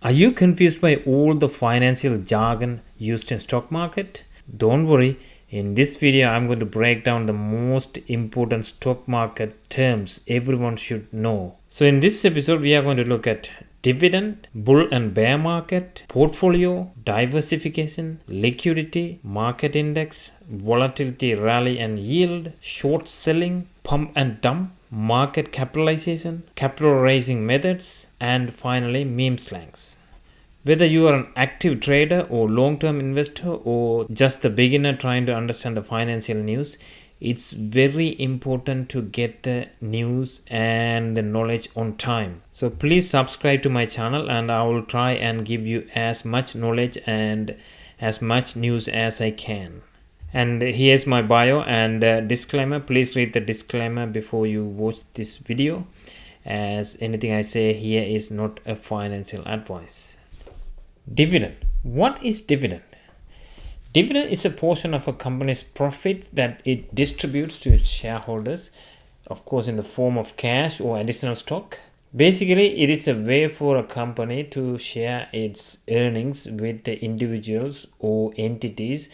Are you confused by all the financial jargon used in stock market? Don't worry, in this video I'm going to break down the most important stock market terms everyone should know. So in this episode we are going to look at dividend, bull and bear market, portfolio, diversification, liquidity, market index, volatility, rally and yield, short selling, pump and dump, market capitalization, capital raising methods, and finally meme slangs. Whether you are an active trader or long-term investor or just the beginner trying to understand the financial news, it's very important to get the news and the knowledge on time. So please subscribe to my channel and I will try and give you as much knowledge and as much news as I can. And here's my bio and disclaimer. Please read the disclaimer before you watch this video, as anything I say here is not a financial advice. Dividend. What is dividend? Dividend is a portion of a company's profit that it distributes to its shareholders, of course in the form of cash or additional stock. Basically, it is a way for a company to share its earnings with the individuals or entities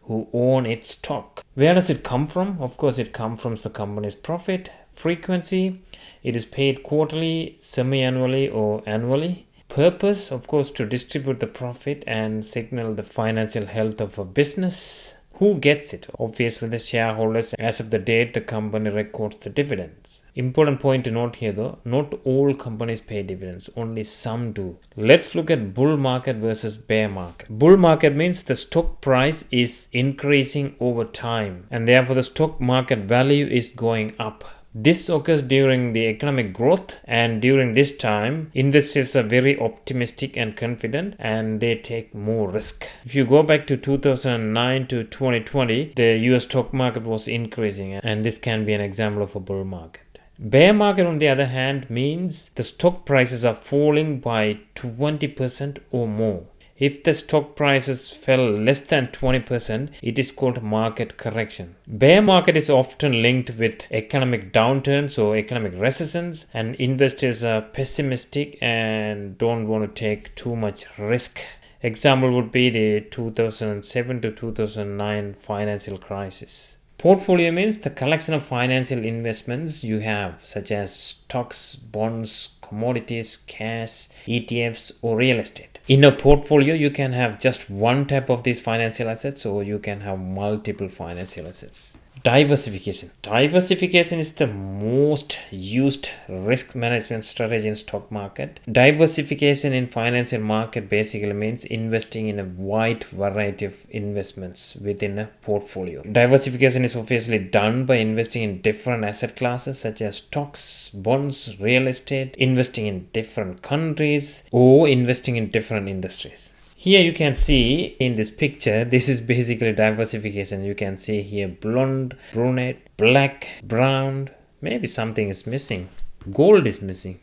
who own its stock. Where does it come from? Of course, it comes from the company's profit. Frequency, it is paid quarterly, semi-annually or annually. Purpose, of course, to distribute the profit and signal the financial health of a business. Who gets it? Obviously, the shareholders as of the date the company records the dividends. Important point to note here though, not all companies pay dividends, only some do. Let's look at bull market versus bear market. Bull market means the stock price is increasing over time and therefore the stock market value is going up. This occurs during the economic growth, and during this time investors are very optimistic and confident and they take more risk. If you go back to 2009 to 2020, the US stock market was increasing, and this can be an example of a bull market. Bear market, on the other hand, means the stock prices are falling by 20% or more. If the stock prices fell less than 20%, it is called market correction. Bear market is often linked with economic downturns or economic recessions, and investors are pessimistic and don't want to take too much risk. Example would be the 2007 to 2009 financial crisis. Portfolio means the collection of financial investments you have, such as stocks, bonds, commodities, cash, ETFs, or real estate. In a portfolio, you can have just one type of these financial assets, or you can have multiple financial assets. Diversification. Diversification is the most used risk management strategy in stock market. Diversification in financial market basically means investing in a wide variety of investments within a portfolio. Diversification is obviously done by investing in different asset classes such as stocks, bonds, real estate, investing in different countries, or investing in different industries. Here you can see in this picture, this is basically diversification. You can see here blonde, brunette, black, brown, maybe something is missing. Gold is missing.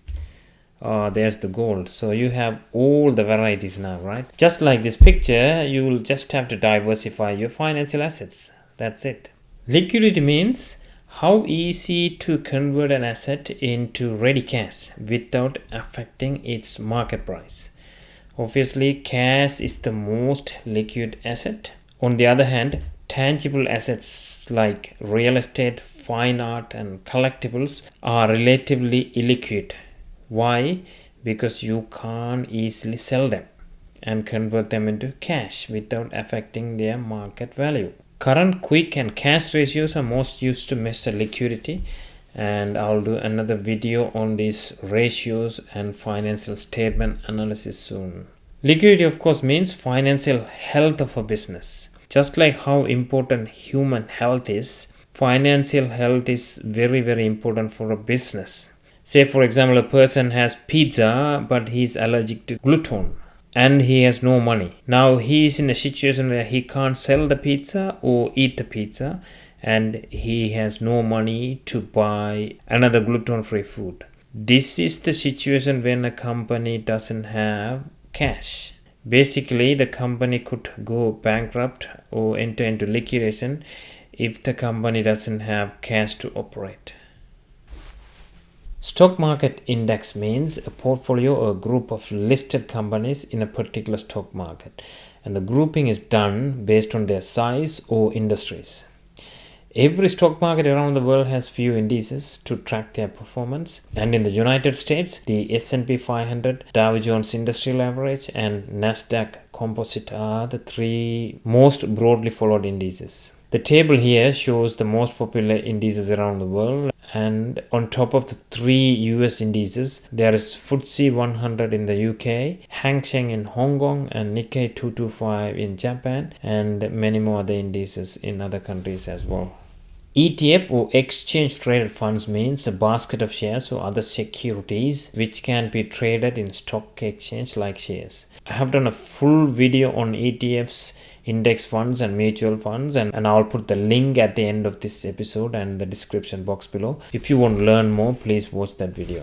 There's the gold. So you have all the varieties now, right? Just like this picture, you will just have to diversify your financial assets. That's it. Liquidity means how easy to convert an asset into ready cash without affecting its market price. Obviously, cash is the most liquid asset. On the other hand, tangible assets like real estate, fine art, and collectibles are relatively illiquid. Why? Because you can't easily sell them and convert them into cash without affecting their market value. Current quick and cash ratios are most used to measure liquidity, and I'll do another video on these ratios and financial statement analysis soon. Liquidity, of course, means financial health of a business. Just like how important human health is, financial health is very, very important for a business. Say, for example, a person has pizza, but he's allergic to gluten and he has no money. Now he is in a situation where he can't sell the pizza or eat the pizza, and he has no money to buy another gluten-free food. This is the situation when a company doesn't have cash. Basically, the company could go bankrupt or enter into liquidation if the company doesn't have cash to operate. Stock market index means a portfolio or a group of listed companies in a particular stock market, and the grouping is done based on their size or industries. Every stock market around the world has few indices to track their performance, and in the United States, the S&P 500, Dow Jones Industrial Average, and Nasdaq Composite are the three most broadly followed indices. The table here shows the most popular indices around the world, and on top of the three US indices, there is FTSE 100 in the UK, Hang Seng in Hong Kong, and Nikkei 225 in Japan, and many more other indices in other countries as well. ETF or exchange traded funds means a basket of shares or other securities which can be traded in stock exchange like shares. I have done a full video on ETFs, index funds and mutual funds, and I'll put the link at the end of this episode and the description box below. If you want to learn more, please watch that video.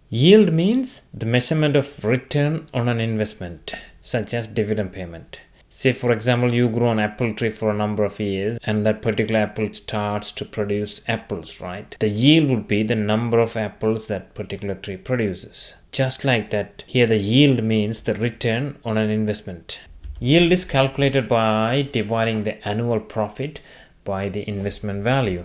Yield means the measurement of return on an investment, such as dividend payment. Say for example, you grow an apple tree for a number of years and that particular apple starts to produce apples, right? The yield would be the number of apples that particular tree produces. Just like that, here the yield means the return on an investment. Yield is calculated by dividing the annual profit by the investment value.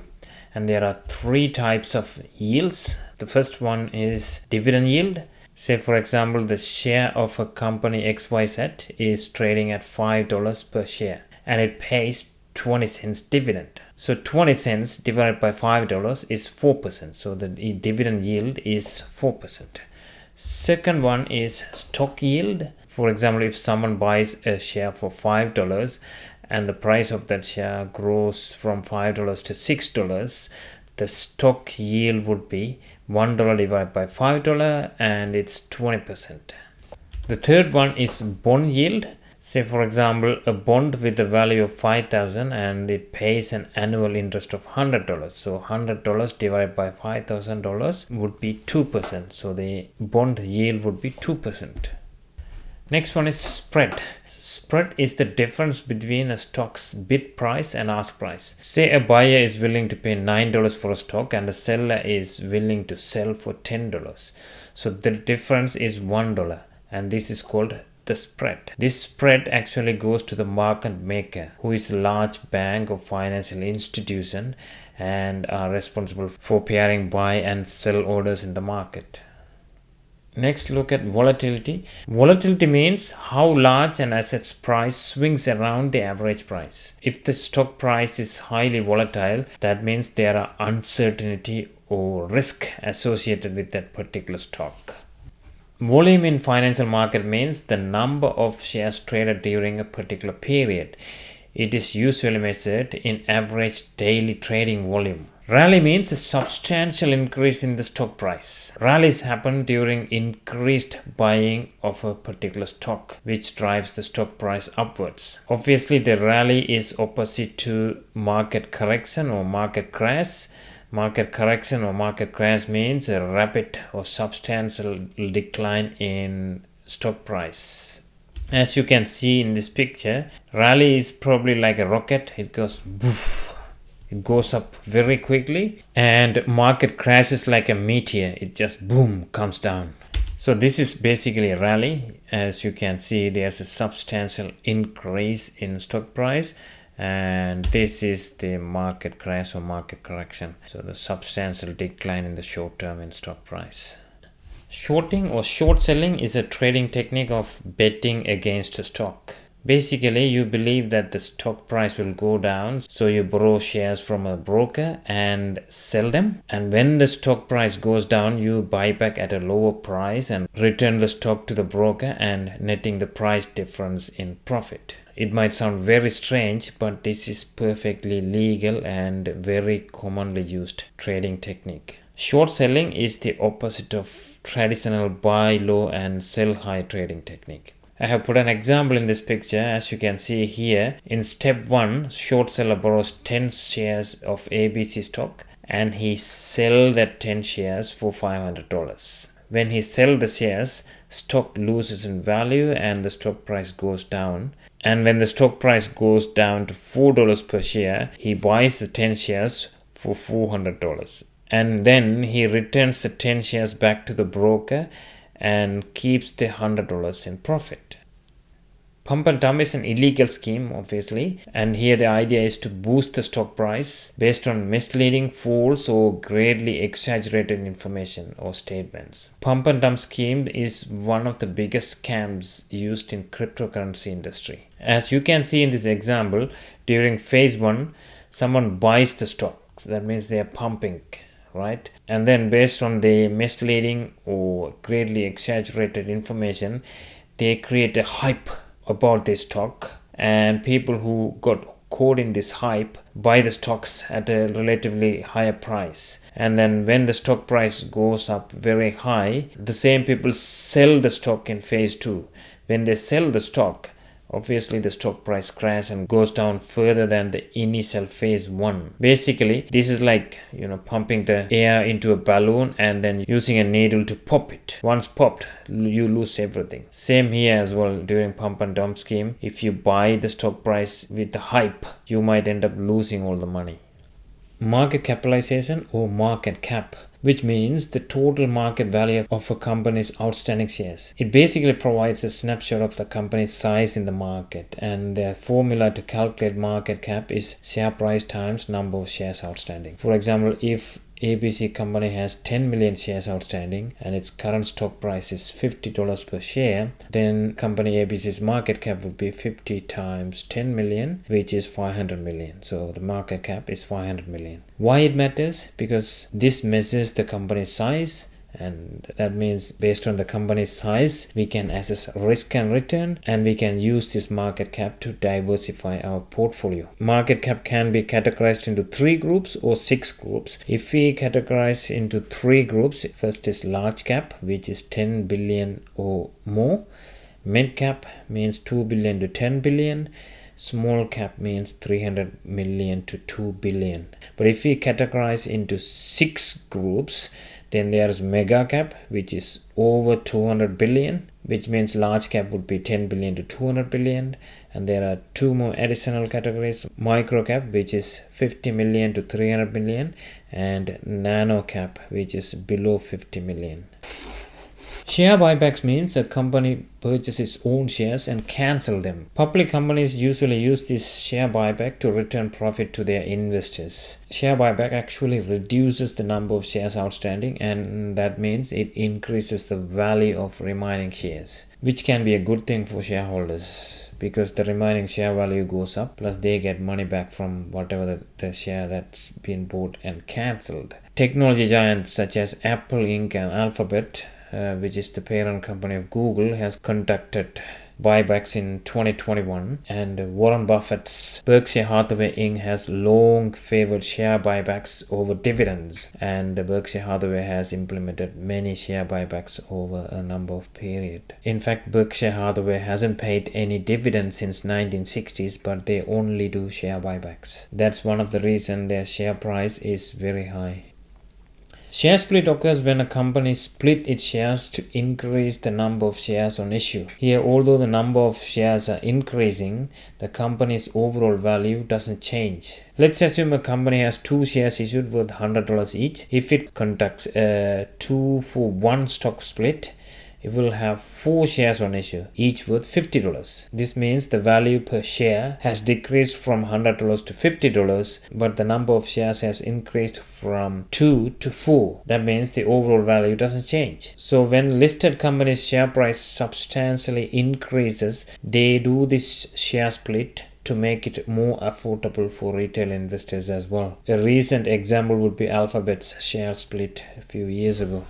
And there are three types of yields. The first one is dividend yield. Say for example, the share of a company XYZ is trading at $5 per share and it pays 20 cents dividend. So 20 cents divided by $5 is 4%. So the dividend yield is 4%. Second one is stock yield. For example, if someone buys a share for $5 and the price of that share grows from $5 to $6, the stock yield would be $1 divided by $5 and it's 20%. The third one is bond yield. Say for example, a bond with a value of $5,000 and it pays an annual interest of $100. So $100 divided by $5,000 would be 2%. So the bond yield would be 2%. Next one is spread. Spread is the difference between a stock's bid price and ask price. Say a buyer is willing to pay $9 for a stock and a seller is willing to sell for $10. So the difference is $1 and this is called the spread. This spread actually goes to the market maker, who is a large bank or financial institution and are responsible for pairing buy and sell orders in the market. Next, look at volatility. Volatility means how large an asset's price swings around the average price. If the stock price is highly volatile, that means there are uncertainty or risk associated with that particular stock. Volume in financial market means the number of shares traded during a particular period. It is usually measured in average daily trading volume. Rally means a substantial increase in the stock price. Rallies happen during increased buying of a particular stock, which drives the stock price upwards. Obviously, the rally is opposite to market correction or market crash. Market correction or market crash means a rapid or substantial decline in stock price. As you can see in this picture, rally is probably like a rocket. It goes boof. It goes up very quickly, and market crashes like a meteor. It just boom comes down. So this is basically a rally. As you can see, there's a substantial increase in stock price, and this is the market crash or market correction. So the substantial decline in the short term in stock price. Shorting or short selling is a trading technique of betting against a stock. Basically, you believe that the stock price will go down, so you borrow shares from a broker and sell them. And when the stock price goes down, you buy back at a lower price and return the stock to the broker and netting the price difference in profit. It might sound very strange, but this is perfectly legal and very commonly used trading technique. Short selling is the opposite of traditional buy low and sell high trading technique. I have put an example in this picture. As you can see here, in step 1, short seller borrows 10 shares of ABC stock and he sells that 10 shares for $500. When he sells the shares, stock loses in value and the stock price goes down. And when the stock price goes down to $4 per share, he buys the 10 shares for $400. and then he returns the 10 shares back to the broker and keeps the $100 in profit. Pump and dump is an illegal scheme, obviously, and here the idea is to boost the stock price based on misleading, false, or greatly exaggerated information or statements. Pump and dump scheme is one of the biggest scams used in cryptocurrency industry. As you can see in this example, during phase 1, someone buys the stocks. That means they are pumping, right? And then based on the misleading or greatly exaggerated information, they create a hype about this stock, and people who got caught in this hype buy the stocks at a relatively higher price, and then when the stock price goes up very high, the same people sell the stock in phase 2. When they sell the stock, obviously the stock price crashes and goes down further than the initial phase 1. Basically, this is like, pumping the air into a balloon and then using a needle to pop it. Once popped, you lose everything. Same here as well during pump and dump scheme. If you buy the stock price with the hype, you might end up losing all the money. Market capitalization or market cap, which means the total market value of a company's outstanding shares. It basically provides a snapshot of the company's size in the market, and the formula to calculate market cap is share price times number of shares outstanding. For example, if ABC company has 10 million shares outstanding and its current stock price is $50 per share, then company ABC's market cap would be 50 times 10 million, which is 500 million. So the market cap is 500 million. Why it matters? Because this measures the company's size, and that means based on the company's size, we can assess risk and return, and we can use this market cap to diversify our portfolio. Market cap can be categorized into 3 groups or 6 groups. If we categorize into 3 groups, first is large cap, which is 10 billion or more. Mid cap means 2 billion to 10 billion. Small cap means 300 million to 2 billion. But if we categorize into 6 groups, then there's mega cap, which is over 200 billion, which means large cap would be 10 billion to 200 billion. And there are 2 more additional categories: micro cap, which is 50 million to 300 million, and nano cap, which is below 50 million. Share buybacks means a company purchases its own shares and cancel them. Public companies usually use this share buyback to return profit to their investors. Share buyback actually reduces the number of shares outstanding, and that means it increases the value of remaining shares, which can be a good thing for shareholders, because the remaining share value goes up, plus they get money back from whatever the share that's been bought and cancelled. Technology giants such as Apple Inc. and Alphabet, which is the parent company of Google, has conducted buybacks in 2021, and Warren Buffett's Berkshire Hathaway Inc. has long favored share buybacks over dividends, and Berkshire Hathaway has implemented many share buybacks over a number of periods. In fact, Berkshire Hathaway hasn't paid any dividends since 1960s, but they only do share buybacks. That's one of the reasons their share price is very high. Share split occurs when a company splits its shares to increase the number of shares on issue. Here, although the number of shares are increasing, the company's overall value doesn't change. Let's assume a company has 2 shares issued worth $100 each. If it conducts a 2-for-1 stock split, it will have 4 shares on issue, each worth $50. This means the value per share has decreased from $100 to $50, but the number of shares has increased from 2 to 4. That means the overall value doesn't change. So when listed companies' share price substantially increases, they do this share split to make it more affordable for retail investors as well. A recent example would be Alphabet's share split a few years ago.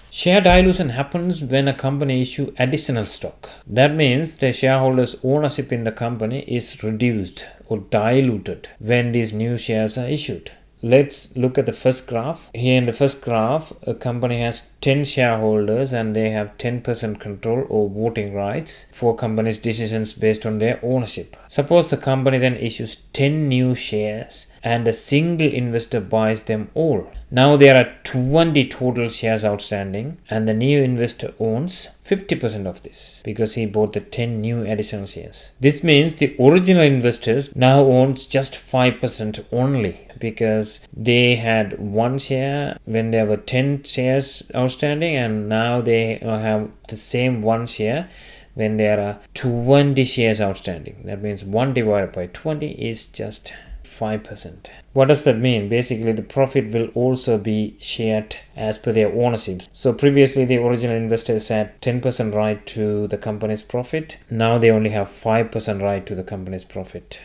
Share dilution happens when a company issues additional stock. That means the shareholders' ownership in the company is reduced or diluted when these new shares are issued. Let's look at the first graph. Here in the first graph, a company has 10 shareholders and they have 10% control or voting rights for company's decisions based on their ownership. Suppose the company then issues 10 new shares and a single investor buys them all. Now there are 20 total shares outstanding, and the new investor owns 50% of this because he bought the 10 new additional shares. This means the original investors now owns just 5% only because they had one share when there were 10 shares outstanding, and now they have the same one share when there are 20 shares outstanding. That means 1 divided by 20 is just 5%. What does that mean? Basically, the profit will also be shared as per their ownership. So previously, the original investors had 10% right to the company's profit. Now they only have 5% right to the company's profit.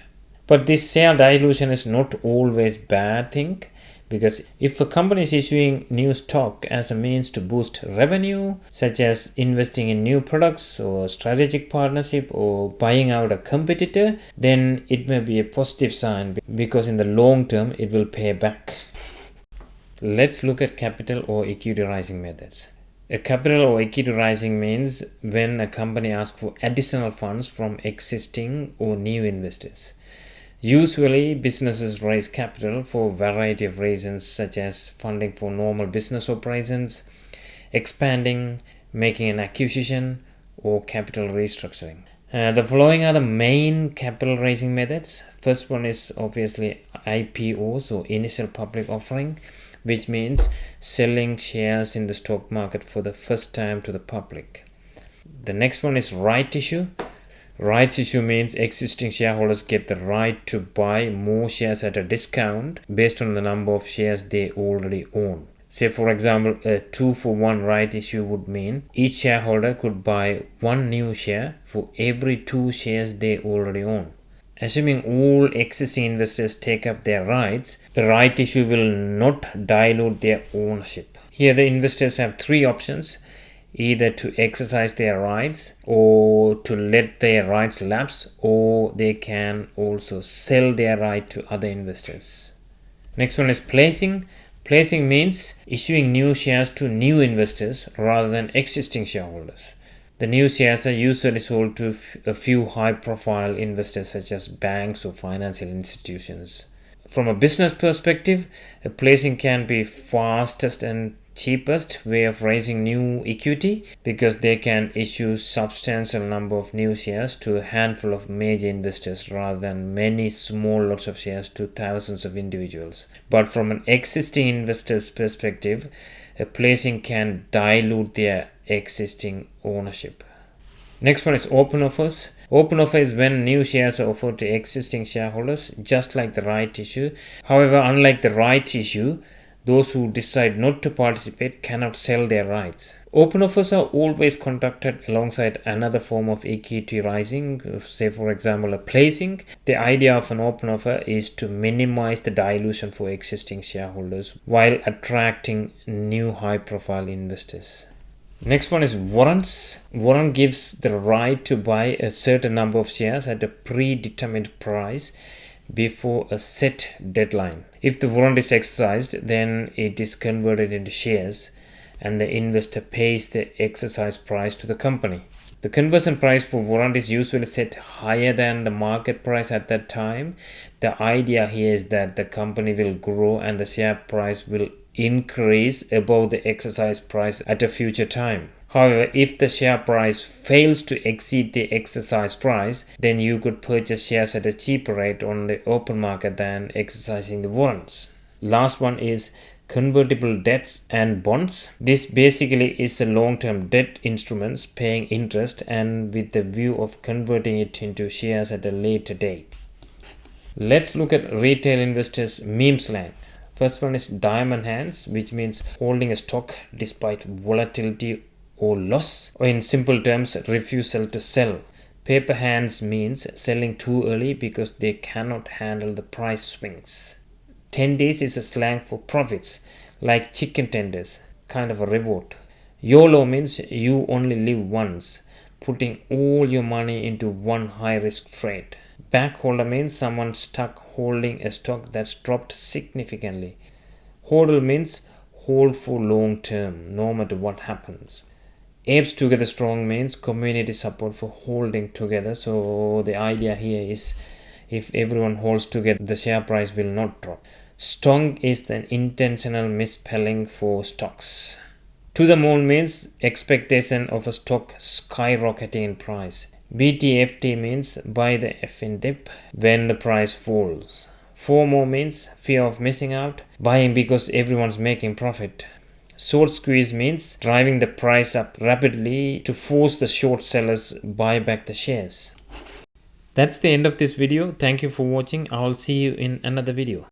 But this share dilution is not always bad thing, because if a company is issuing new stock as a means to boost revenue, such as investing in new products or strategic partnership or buying out a competitor, then it may be a positive sign because in the long term it will pay back. Let's look at capital or equity raising methods. A capital or equity raising means when a company asks for additional funds from existing or new investors. Usually, businesses raise capital for a variety of reasons, such as funding for normal business operations, expanding, making an acquisition, or capital restructuring. The following are the main capital raising methods. First one is obviously IPOs, or initial public offering, which means selling shares in the stock market for the first time to the public. The next one is right issue. Rights issue means existing shareholders get the right to buy more shares at a discount based on the number of shares they already own. Say, for example, a 2-for-1 right issue would mean each shareholder could buy one new share for every 2 shares they already own. Assuming all existing investors take up their rights, the right issue will not dilute their ownership. Here the investors have 3 options: either to exercise their rights or to let their rights lapse, or they can also sell their right to other investors. Next one is placing. Placing means issuing new shares to new investors rather than existing shareholders. The new shares are usually sold to a few high-profile investors such as banks or financial institutions. From a business perspective, a placing can be fastest and cheapest way of raising new equity because they can issue substantial number of new shares to a handful of major investors rather than many small lots of shares to thousands of individuals. But from an existing investor's perspective, a placing can dilute their existing ownership. Next one is open offers. Open offer is when new shares are offered to existing shareholders, just like the right issue. However, unlike the right issue, those who decide not to participate cannot sell their rights. Open offers are always conducted alongside another form of equity raising, say for example a placing. The idea of an open offer is to minimize the dilution for existing shareholders while attracting new high-profile investors. Next one is warrants. Warrant gives the right to buy a certain number of shares at a predetermined price before a set deadline. If the warrant is exercised, then it is converted into shares and the investor pays the exercise price to the company. The conversion price for warrant is usually set higher than the market price at that time. The idea here is that the company will grow and the share price will increase above the exercise price at a future time. However, if the share price fails to exceed the exercise price, then you could purchase shares at a cheaper rate on the open market than exercising the warrants. Last one is convertible debts and bonds. This basically is a long-term debt instruments paying interest and with the view of converting it into shares at a later date. Let's look at retail investors' meme slang. First one is diamond hands, which means holding a stock despite volatility or loss, or in simple terms, refusal to sell. Paper hands means selling too early because they cannot handle the price swings. Tendies is a slang for profits, like chicken tenders, kind of a reward. YOLO means you only live once, putting all your money into one high-risk trade. Backholder means someone stuck holding a stock that's dropped significantly. Hodl means hold for long term, no matter what happens. Apes Together Strong means community support for holding together. So the idea here is if everyone holds together, the share price will not drop. Strong is the intentional misspelling for stocks. To the moon means expectation of a stock skyrocketing in price. BTFT means buy the effing dip when the price falls. FOMO means fear of missing out, buying because everyone's making profit. Short squeeze means driving the price up rapidly to force the short sellers buy back the shares. That's the end of this video. Thank you for watching. I'll see you in another video.